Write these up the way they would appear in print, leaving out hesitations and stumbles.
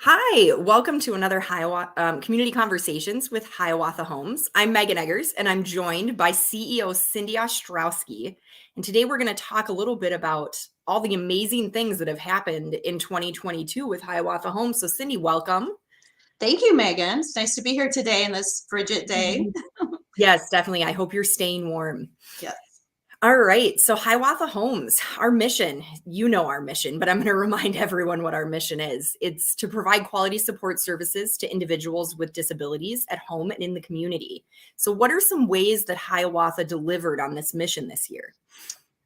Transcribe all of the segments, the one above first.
Hi, welcome to another Community Conversations with Hiawatha Homes. I'm Megan Eggers, and I'm joined by CEO Cindy Ostrowski. And today we're going to talk a little bit about all the amazing things that have happened in 2022 with Hiawatha Homes. So, Cindy, welcome. Thank you, Megan. It's nice to be here today in this frigid day. Yes, definitely. I hope you're staying warm. Yes. All right. So, Hiawatha Homes, our mission, you know our mission, but I'm going to remind everyone what our mission is. It's to provide quality support services to individuals with disabilities at home and in the community. So, what are some ways that Hiawatha delivered on this mission this year?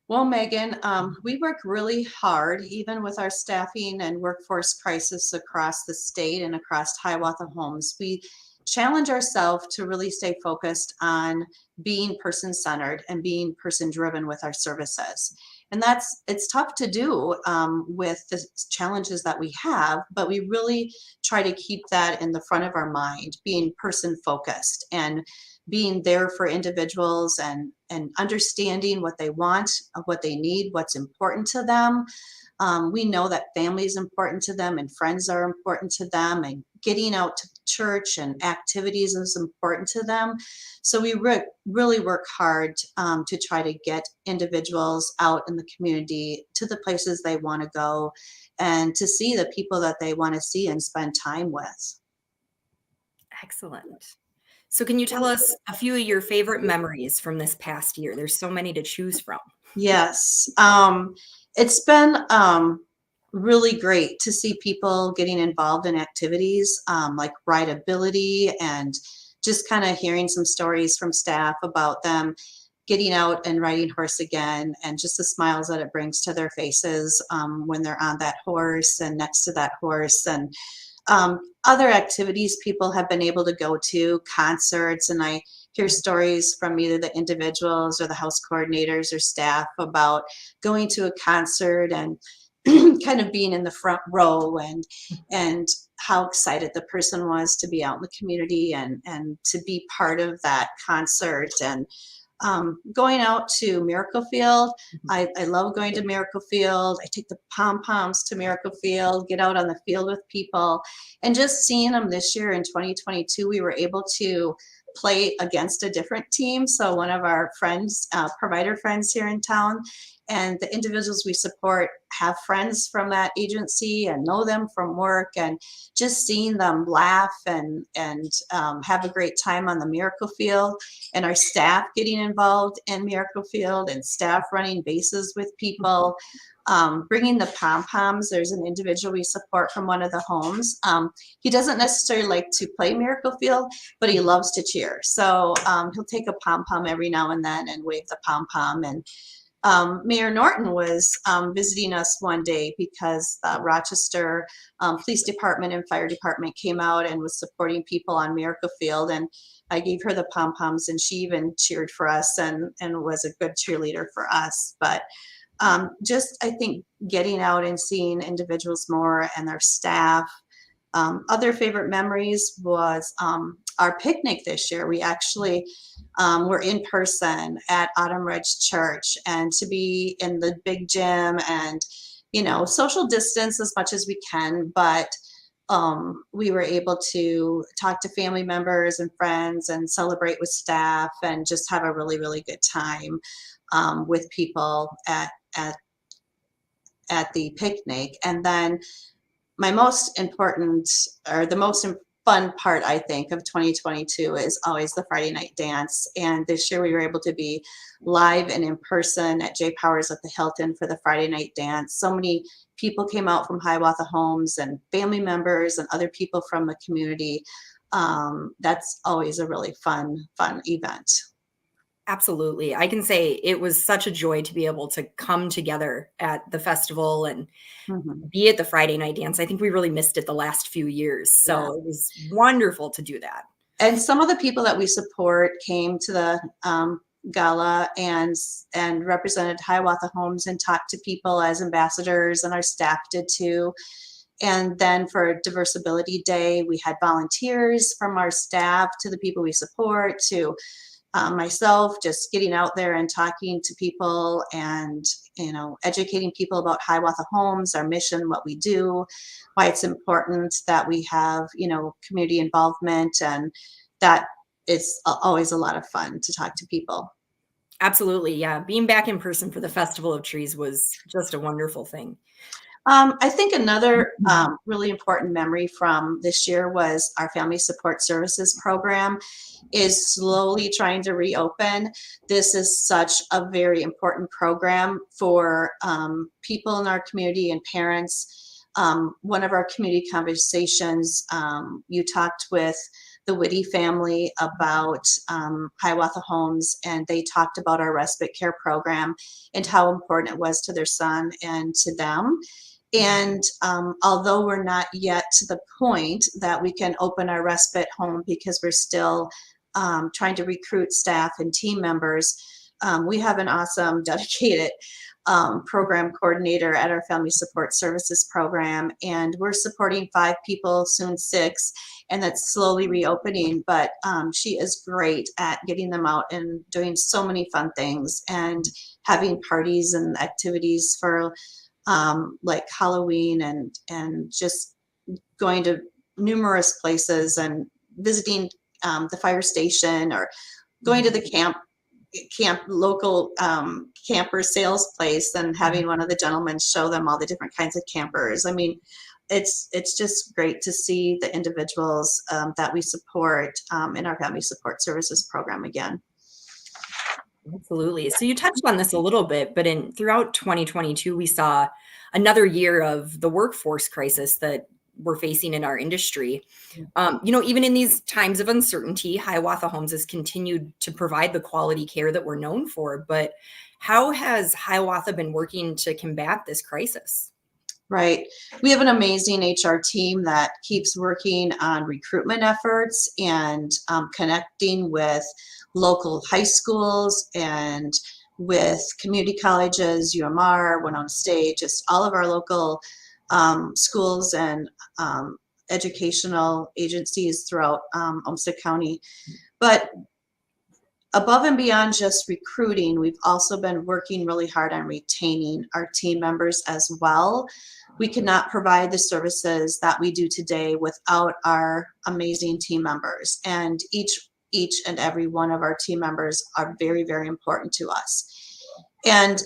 Well, Megan, we work really hard, even with our staffing and workforce crisis across the state and across Hiawatha Homes. We challenge ourselves to really stay focused on being person-centered and being person-driven with our services. And it's tough to do with the challenges that we have, but we really try to keep that in the front of our mind, being person-focused and being there for individuals and understanding what they want, what they need, what's important to them. We know that family is important to them and friends are important to them, and getting out to church and activities is important to them. So we really work hard to try to get individuals out in the community to the places they want to go and to see the people that they want to see and spend time with. Excellent. So, can you tell us a few of your favorite memories from this past year? There's so many to choose from. Yes, it's been really great to see people getting involved in activities like rideability and just kind of hearing some stories from staff about them getting out and riding horse again, and just the smiles that it brings to their faces when they're on that horse and next to that horse. And other activities people have been able to go to, concerts, and I hear stories from either the individuals or the house coordinators or staff about going to a concert and kind of being in the front row and how excited the person was to be out in the community and to be part of that concert. And going out to Miracle Field, I love going to Miracle Field. I take the pom-poms to Miracle Field, get out on the field with people, and just seeing them this year in 2022, we were able to play against a different team. So one of our friends, provider friends here in town, and the individuals we support have friends from that agency and know them from work, and just seeing them laugh and have a great time on the Miracle Field, and our staff getting involved in Miracle Field and staff running bases with people, bringing the pom-poms. There's an individual we support from one of the homes. He doesn't necessarily like to play Miracle Field, but he loves to cheer. So he'll take a pom-pom every now and then and wave the pom-pom. And Mayor Norton was visiting us one day because the Rochester Police Department and Fire Department came out and was supporting people on Miracle Field, and I gave her the pom-poms, and she even cheered for us and was a good cheerleader for us. But just, I think, getting out and seeing individuals more and their staff. Other favorite memories was our picnic this year. We actually were in person at Autumn Ridge Church, and to be in the big gym and, social distance as much as we can, but we were able to talk to family members and friends and celebrate with staff and just have a really, really good time with people at the picnic. And then my most important, or the most fun part, I think, of 2022 is always the Friday night dance. And this year we were able to be live and in person at J Powers at the Hilton for the Friday night dance. So many people came out from Hiawatha Homes and family members and other people from the community. That's always a really fun event. Absolutely. I can say it was such a joy to be able to come together at the festival and Mhm. be at the Friday night dance. I think we really missed it the last few years. So Yeah. it was wonderful to do that. And some of the people that we support came to the gala and represented Hiawatha Homes and talked to people as ambassadors, and our staff did too. And then for Diversibility Day, we had volunteers from our staff to the people we support to myself, just getting out there and talking to people and, educating people about Hiawatha Homes, our mission, what we do, why it's important that we have, community involvement, and that it's always a lot of fun to talk to people. Absolutely, yeah. Being back in person for the Festival of Trees was just a wonderful thing. I think another really important memory from this year was our Family Support Services program is slowly trying to reopen. This is such a very important program for people in our community and parents. One of our community conversations, you talked with the Whitty family about Hiawatha Homes, and they talked about our respite care program and how important it was to their son and to them. And although we're not yet to the point that we can open our respite home because we're still trying to recruit staff and team members, we have an awesome, dedicated program coordinator at our Family Support Services program, and we're supporting 5 people, soon 6, and that's slowly reopening. But she is great at getting them out and doing so many fun things and having parties and activities for like Halloween, and just going to numerous places and visiting the fire station, or going to the camp local camper sales place and having one of the gentlemen show them all the different kinds of campers. I mean, it's just great to see the individuals that we support in our Family Support Services program again. Absolutely. So you touched on this a little bit, but throughout 2022, we saw another year of the workforce crisis that we're facing in our industry. Even in these times of uncertainty, Hiawatha Homes has continued to provide the quality care that we're known for. But how has Hiawatha been working to combat this crisis? Right. We have an amazing HR team that keeps working on recruitment efforts and connecting with local high schools and with community colleges, UMR, Winona State, just all of our local schools and educational agencies throughout Olmsted County. But above and beyond just recruiting, we've also been working really hard on retaining our team members as well. We cannot provide the services that we do today without our amazing team members, and each and every one of our team members are very, very important to us. And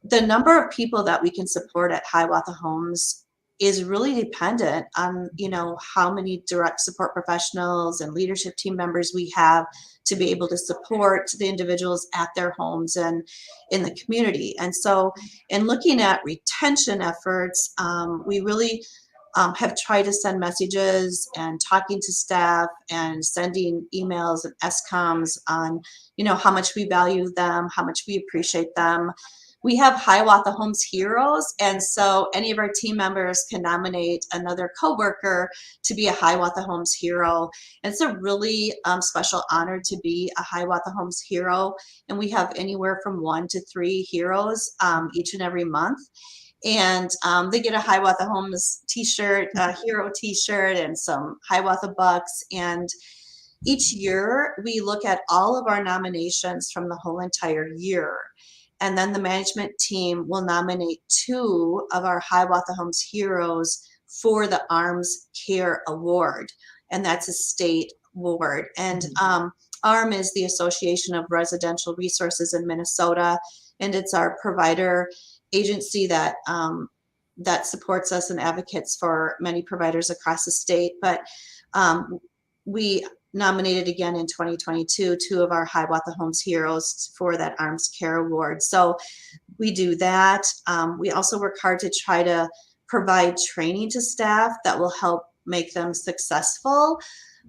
the number of people that we can support at Hiawatha Homes is really dependent on, how many direct support professionals and leadership team members we have to be able to support the individuals at their homes and in the community. And so in looking at retention efforts, we really have tried to send messages and talking to staff and sending emails and SCOMs on, how much we value them, how much we appreciate them. We have Hiawatha Homes Heroes, and so any of our team members can nominate another coworker to be a Hiawatha Homes Hero. And it's a really special honor to be a Hiawatha Homes Hero, and we have anywhere from 1 to 3 heroes each and every month. And they get a Hiawatha Homes t-shirt, a hero t-shirt, and some Hiawatha bucks. And each year we look at all of our nominations from the whole entire year. And then the management team will nominate 2 of our Hiawatha Homes Heroes for the Arms Care Award. And that's a state award. And ARM is the Association of Residential Resources in Minnesota. And it's our provider agency that that supports us and advocates for many providers across the state. But we nominated again in 2022 2 of our Hiawatha Homes Heroes for that Arms Care Award. So we do that. We also work hard to try to provide training to staff that will help make them successful.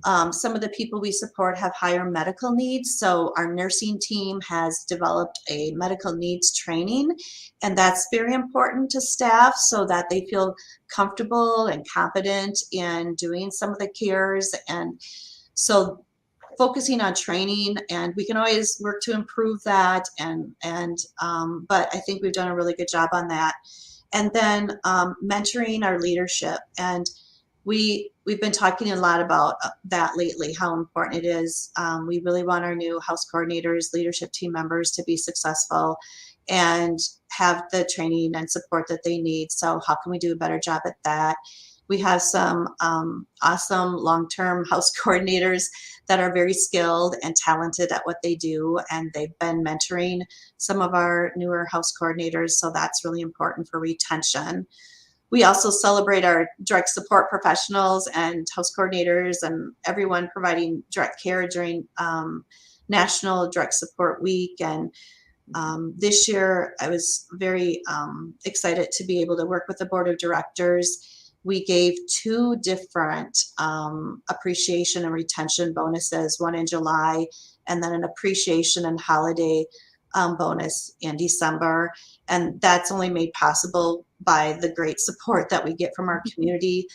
Some of the people we support have higher medical needs, so our nursing team has developed a medical needs training, and that's very important to staff so that they feel comfortable and competent in doing some of the cares. And so focusing on training, and we can always work to improve that, but I think we've done a really good job on that. And then mentoring our leadership. And we've been talking a lot about that lately, how important it is. We really want our new house coordinators, leadership team members to be successful and have the training and support that they need. So how can we do a better job at that? We have some awesome long-term house coordinators that are very skilled and talented at what they do, and they've been mentoring some of our newer house coordinators, so that's really important for retention. We also celebrate our direct support professionals and house coordinators and everyone providing direct care during National Direct Support Week. And this year, I was very excited to be able to work with the board of directors. We gave two different appreciation and retention bonuses, one in July and then an appreciation and holiday bonus in December. And that's only made possible by the great support that we get from our community.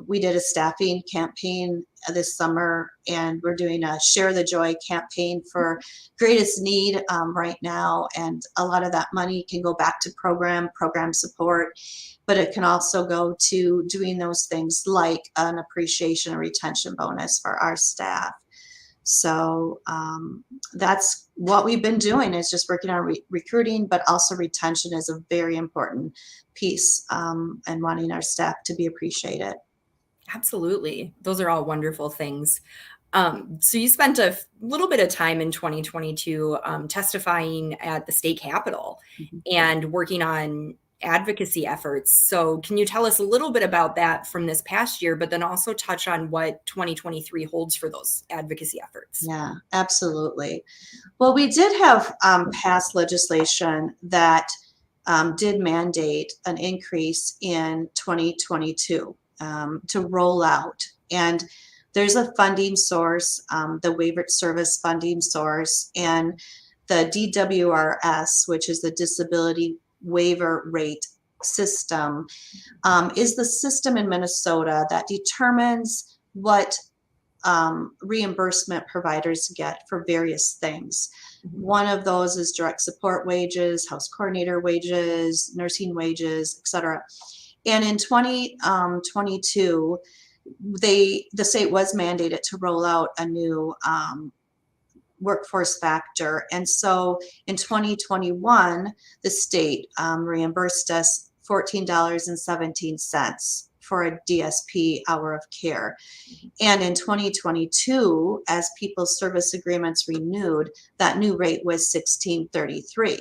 We did a staffing campaign this summer, and we're doing a Share the Joy campaign for greatest need right now. And a lot of that money can go back to program support, but it can also go to doing those things like an appreciation and retention bonus for our staff. So that's what we've been doing, is just working on recruiting, but also retention is a very important piece, and wanting our staff to be appreciated. Absolutely. Those are all wonderful things. So you spent a little bit of time in 2022 testifying at the state capitol and working on advocacy efforts. So can you tell us a little bit about that from this past year, but then also touch on what 2023 holds for those advocacy efforts? Yeah, absolutely. Well, we did have passed legislation that did mandate an increase in 2022 to roll out. And there's a funding source, the waiver service funding source, and the DWRS, which is the Disability Waiver Rate System, is the system in Minnesota that determines what reimbursement providers get for various things. One of those is direct support wages, house coordinator wages, nursing wages, etc. And in 2022, the state was mandated to roll out a new workforce factor. And so in 2021, the state reimbursed us $14.17 for a DSP hour of care. And in 2022, as people's service agreements renewed, that new rate was $16.33,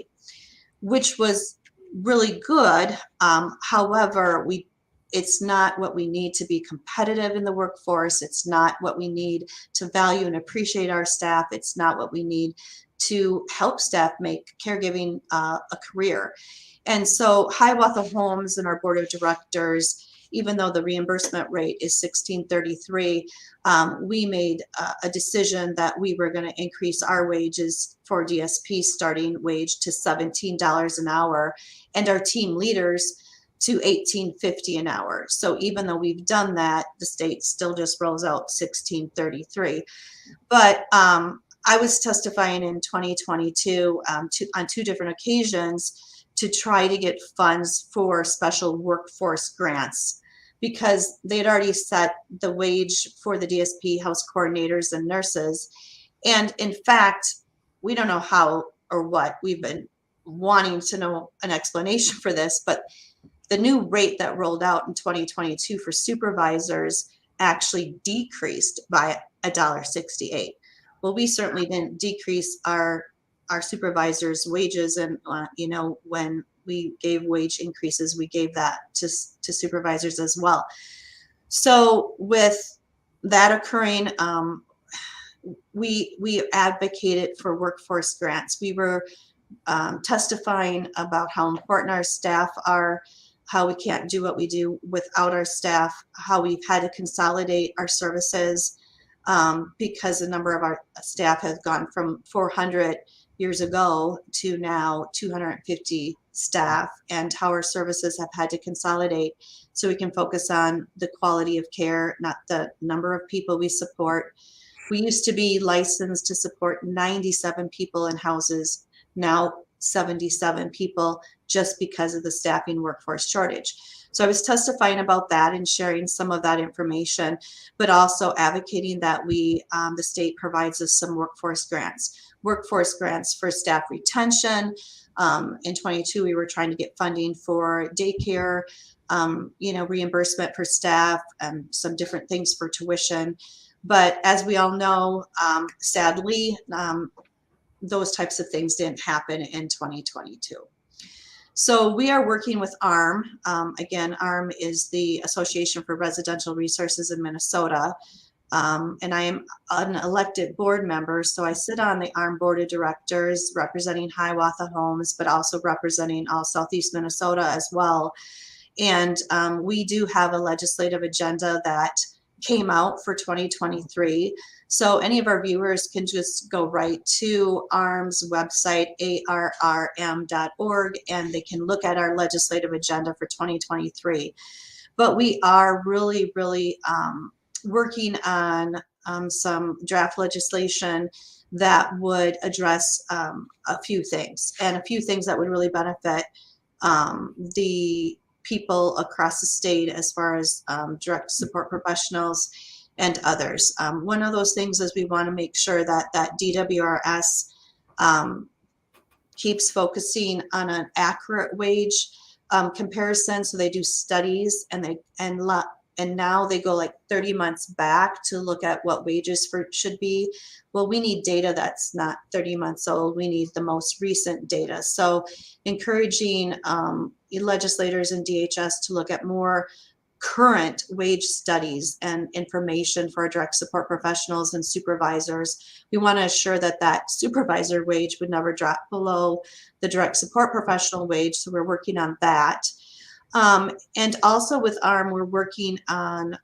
which was really good. However, it's not what we need to be competitive in the workforce. It's not what we need to value and appreciate our staff. It's not what we need to help staff make caregiving a career. And so Hiawatha Homes and our board of directors, even though the reimbursement rate is $16.33, we made a decision that we were going to increase our wages for DSP starting wage to $17 an hour, and our team leaders to $18.50 an hour. So even though we've done that, the state still just rolls out $16.33. But I was testifying in 2022 on two different occasions to try to get funds for special workforce grants, because they had already set the wage for the DSP house coordinators and nurses. And in fact, we don't know how or what. We've been wanting to know an explanation for this, but the new rate that rolled out in 2022 for supervisors actually decreased by $1.68. Well, we certainly didn't decrease our supervisors' wages, and when we gave wage increases, we gave that to supervisors as well. So with that occurring, we advocated for workforce grants. We were testifying about how important our staff are, how we can't do what we do without our staff, how we've had to consolidate our services because the number of our staff has gone from 400 years ago to now 250 staff, and how our services have had to consolidate so we can focus on the quality of care, not the number of people we support. We used to be licensed to support 97 people in houses, now 77 people, just because of the staffing workforce shortage. So I was testifying about that and sharing some of that information, but also advocating that the state provides us some workforce grants for staff retention. In 22, we were trying to get funding for daycare, reimbursement for staff, and some different things for tuition. But as we all know, sadly, those types of things didn't happen in 2022. So we are working with ARM. Again, ARM is the Association for Residential Resources in Minnesota. And I am an elected board member, so I sit on the ARM Board of Directors representing Hiawatha Homes, but also representing all Southeast Minnesota as well. And we do have a legislative agenda that came out for 2023. So any of our viewers can just go right to ARM's website, arrm.org, and they can look at our legislative agenda for 2023. But we are really, really working on some draft legislation that would address a few things, and a few things that would really benefit the people across the state as far as direct support professionals and others. One of those things is we want to make sure that DWRS keeps focusing on an accurate wage comparison. So they do studies, and now they go like 30 months back to look at what wages should be. Well, we need data that's not 30 months old. We need the most recent data. So encouraging legislators and DHS to look at more current wage studies and information for our direct support professionals and supervisors. We want to assure that supervisor wage would never drop below the direct support professional wage. So we're working on that. And also with ARM, we're working on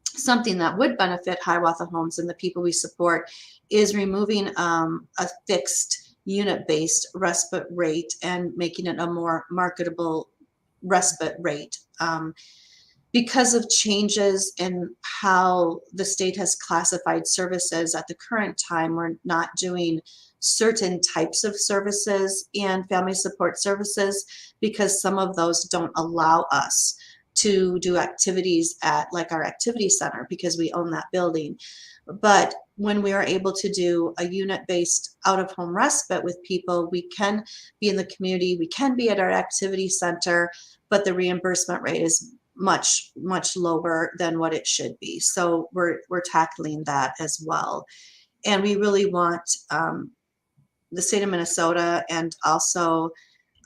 something that would benefit Hiawatha Homes and the people we support, is removing a fixed unit-based respite rate and making it a more marketable respite rate. Because of changes in how the state has classified services at the current time, we're not doing certain types of services and family support services because some of those don't allow us to do activities at like our activity center because we own that building. But when we are able to do a unit-based out-of-home respite with people, we can be in the community, we can be at our activity center, but the reimbursement rate is much, much lower than what it should be. So we're tackling that as well. And we really want the state of Minnesota and also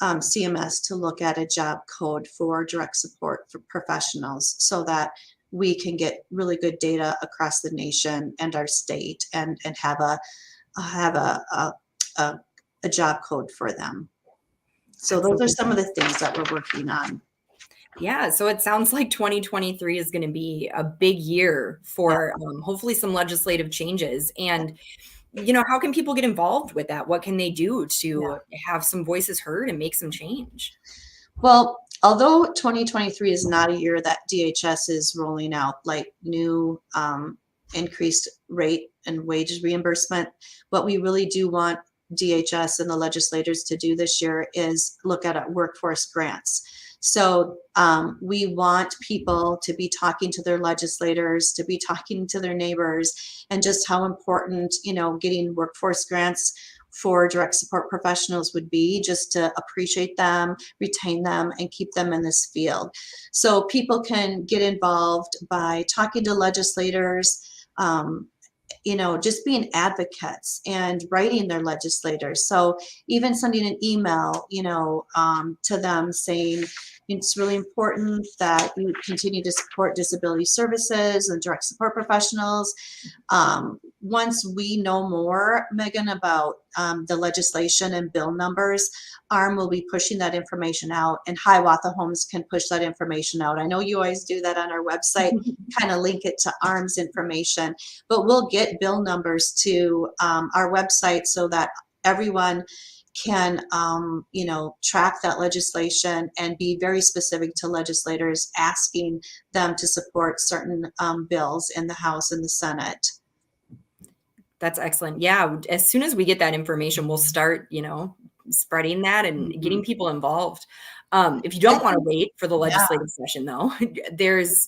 CMS to look at a job code for direct support for professionals so that we can get really good data across the nation and our state and have a job code for them. So those are some of the things that we're working on. Yeah, so it sounds like 2023 is going to be a big year for hopefully some legislative changes. And, how can people get involved with that? What can they do to have some voices heard and make some change? Well, although 2023 is not a year that DHS is rolling out like new increased rate and wages reimbursement, what we really do want DHS and the legislators to do this year is look at workforce grants. So we want people to be talking to their legislators, to be talking to their neighbors, and just how important, getting workforce grants for direct support professionals would be, just to appreciate them, retain them, and keep them in this field. So people can get involved by talking to legislators, just being advocates and writing their legislators. So even sending an email, to them saying, it's really important that you continue to support disability services and direct support professionals. Once we know more, Megan, about the legislation and bill numbers, ARM will be pushing that information out, and Hiawatha Homes can push that information out. I know you always do that on our website, kind of link it to ARM's information, but we'll get bill numbers to our website so that everyone can track that legislation and be very specific to legislators asking them to support certain bills in the House and the Senate. That's excellent. Yeah, as soon as we get that information, we'll start, spreading that and getting people involved. If you don't I want to think, wait for the yeah, legislative session, though,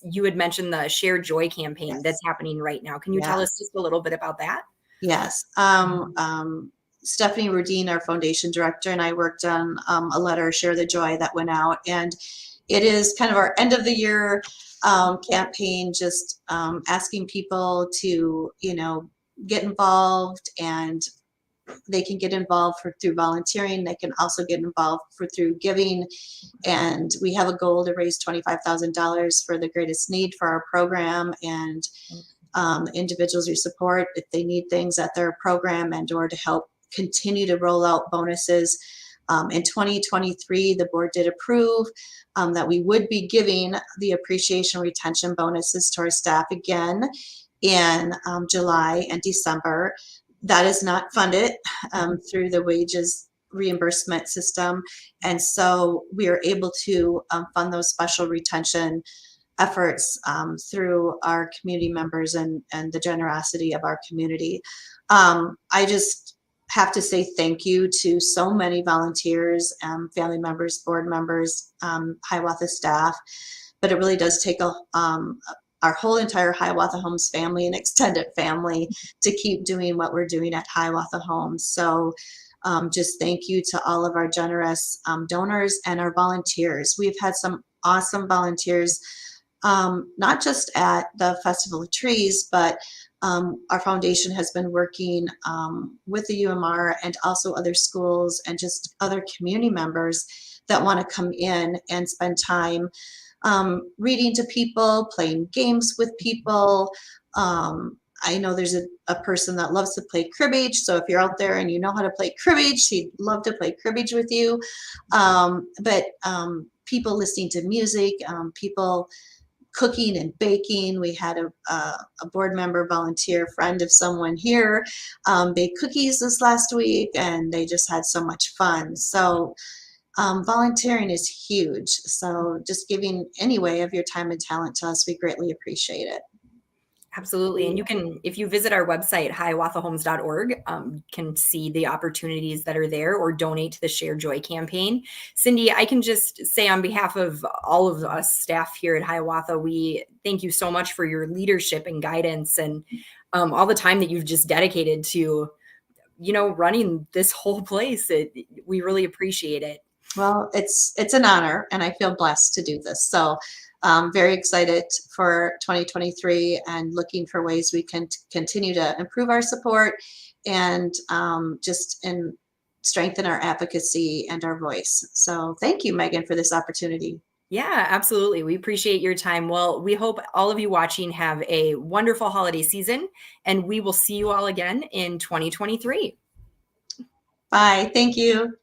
you had mentioned the Share Joy campaign that's yes, happening right now. Can you tell us yes. just a little bit about that? Yes. Stephanie Rudine, our foundation director, and I worked on a letter, Share the Joy, that went out. And it is kind of our end of the year campaign, just asking people to, get involved, and they can get involved through volunteering. They can also get involved through giving. And we have a goal to raise $25,000 for the greatest need for our program. And individuals we support if they need things at their program and or to help continue to roll out bonuses. In 2023, the board did approve that we would be giving the appreciation retention bonuses to our staff again in July and December. That is not funded through the wages reimbursement system. And so we are able to fund those special retention efforts through our community members and the generosity of our community. I just have to say thank you to so many volunteers, family members, board members, Hiawatha staff, but it really does take our whole entire Hiawatha Homes family and extended family to keep doing what we're doing at Hiawatha Homes. So just thank you to all of our generous donors and our volunteers. We've had some awesome volunteers, not just at the Festival of Trees, but our foundation has been working with the UMR and also other schools and just other community members that want to come in and spend time reading to people, playing games with people. I know there's a person that loves to play cribbage. So if you're out there and you know how to play cribbage, she'd love to play cribbage with you. But people listening to music, people cooking and baking. We had a board member, volunteer, friend of someone here, bake cookies this last week, and they just had so much fun. So volunteering is huge. So just giving any way of your time and talent to us, we greatly appreciate it. Absolutely. And you can, if you visit our website, hiawathahomes.org, can see the opportunities that are there or donate to the Share Joy campaign. Cindy, I can just say on behalf of all of us staff here at Hiawatha, we thank you so much for your leadership and guidance and all the time that you've just dedicated to, running this whole place. We really appreciate it. Well, it's an honor, and I feel blessed to do this. So very excited for 2023 and looking for ways we can continue to improve our support and strengthen our advocacy and our voice. So thank you, Megan, for this opportunity. Yeah, absolutely. We appreciate your time. Well, we hope all of you watching have a wonderful holiday season, and we will see you all again in 2023. Bye. Thank you.